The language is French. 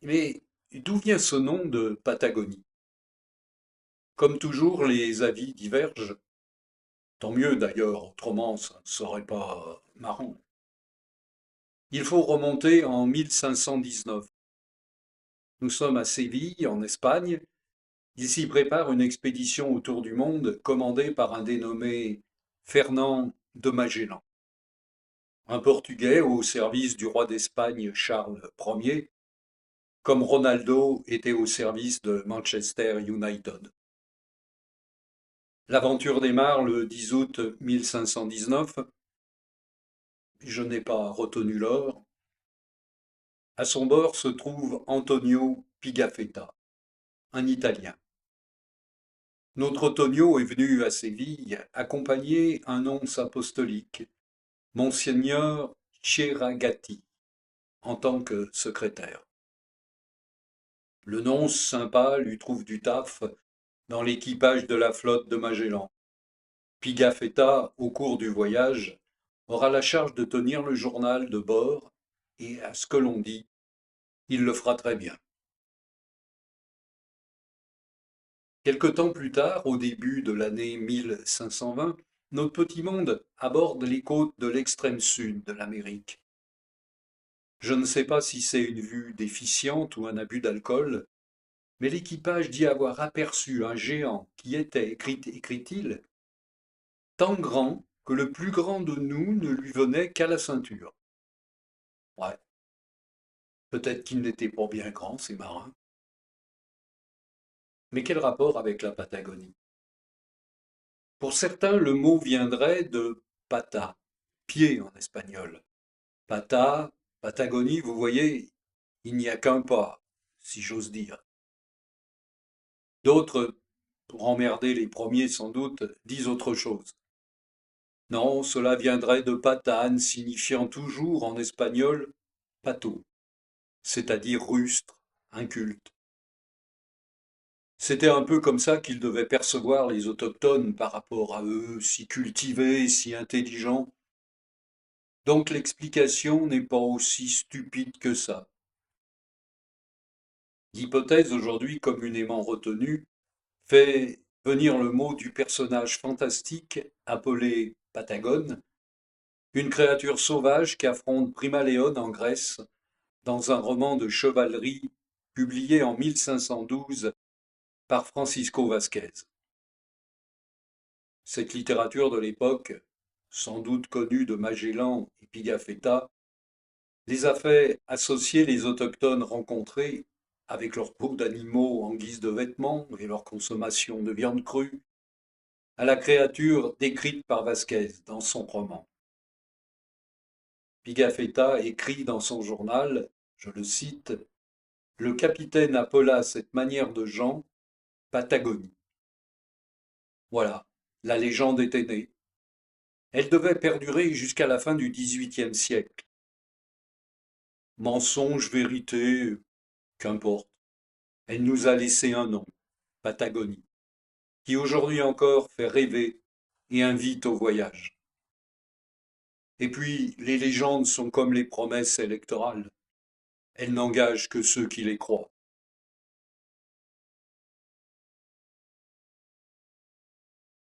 Mais d'où vient ce nom de Patagonie? Comme toujours, les avis divergent. Tant mieux d'ailleurs, autrement ça ne serait pas marrant. Il faut remonter en 1519. Nous sommes à Séville, en Espagne. Il s'y prépare une expédition autour du monde commandée par un dénommé Fernand de Magellan, un Portugais au service du roi d'Espagne Charles Ier, comme Ronaldo était au service de Manchester United. L'aventure démarre le 10 août 1519. Je n'ai pas retenu l'heure. À son bord se trouve Antonio Pigafetta, un Italien. Notre Tonio est venu à Séville accompagner un nonce apostolique, Monseigneur Cheragati, en tant que secrétaire. Le nonce sympa lui trouve du taf dans l'équipage de la flotte de Magellan. Pigafetta, au cours du voyage, aura la charge de tenir le journal de bord et, à ce que l'on dit, il le fera très bien. Quelque temps plus tard, au début de l'année 1520, notre petit monde aborde les côtes de l'extrême sud de l'Amérique. Je ne sais pas si c'est une vue déficiente ou un abus d'alcool, mais l'équipage dit avoir aperçu un géant qui était, écrit-il, tant grand que le plus grand de nous ne lui venait qu'à la ceinture. Ouais, peut-être qu'ils n'étaient pas bien grands, ces marins. Mais quel rapport avec la Patagonie? Pour certains, le mot viendrait de pata, pied en espagnol. Pata, Patagonie, vous voyez, il n'y a qu'un pas, si j'ose dire. D'autres, pour emmerder les premiers sans doute, disent autre chose. Non, cela viendrait de patane, signifiant toujours en espagnol pato, c'est-à-dire rustre, inculte. C'était un peu comme ça qu'ils devaient percevoir les autochtones par rapport à eux, si cultivés, si intelligents. Donc l'explication n'est pas aussi stupide que ça. L'hypothèse aujourd'hui communément retenue fait venir le mot du personnage fantastique appelé Patagone, une créature sauvage qui affronte Primaléon en Grèce dans un roman de chevalerie publié en 1512 par Francisco Vasquez. Cette littérature de l'époque, sans doute connue de Magellan et Pigafetta, les a fait associer les autochtones rencontrés avec leur peau d'animaux en guise de vêtements et leur consommation de viande crue à la créature décrite par Vasquez dans son roman. Pigafetta écrit dans son journal, je le cite, le capitaine appela cette manière de gens Patagonie. Voilà, la légende était née. Elle devait perdurer jusqu'à la fin du XVIIIe siècle. Mensonge, vérité, qu'importe. Elle nous a laissé un nom, Patagonie, qui aujourd'hui encore fait rêver et invite au voyage. Et puis, les légendes sont comme les promesses électorales. Elles n'engagent que ceux qui les croient.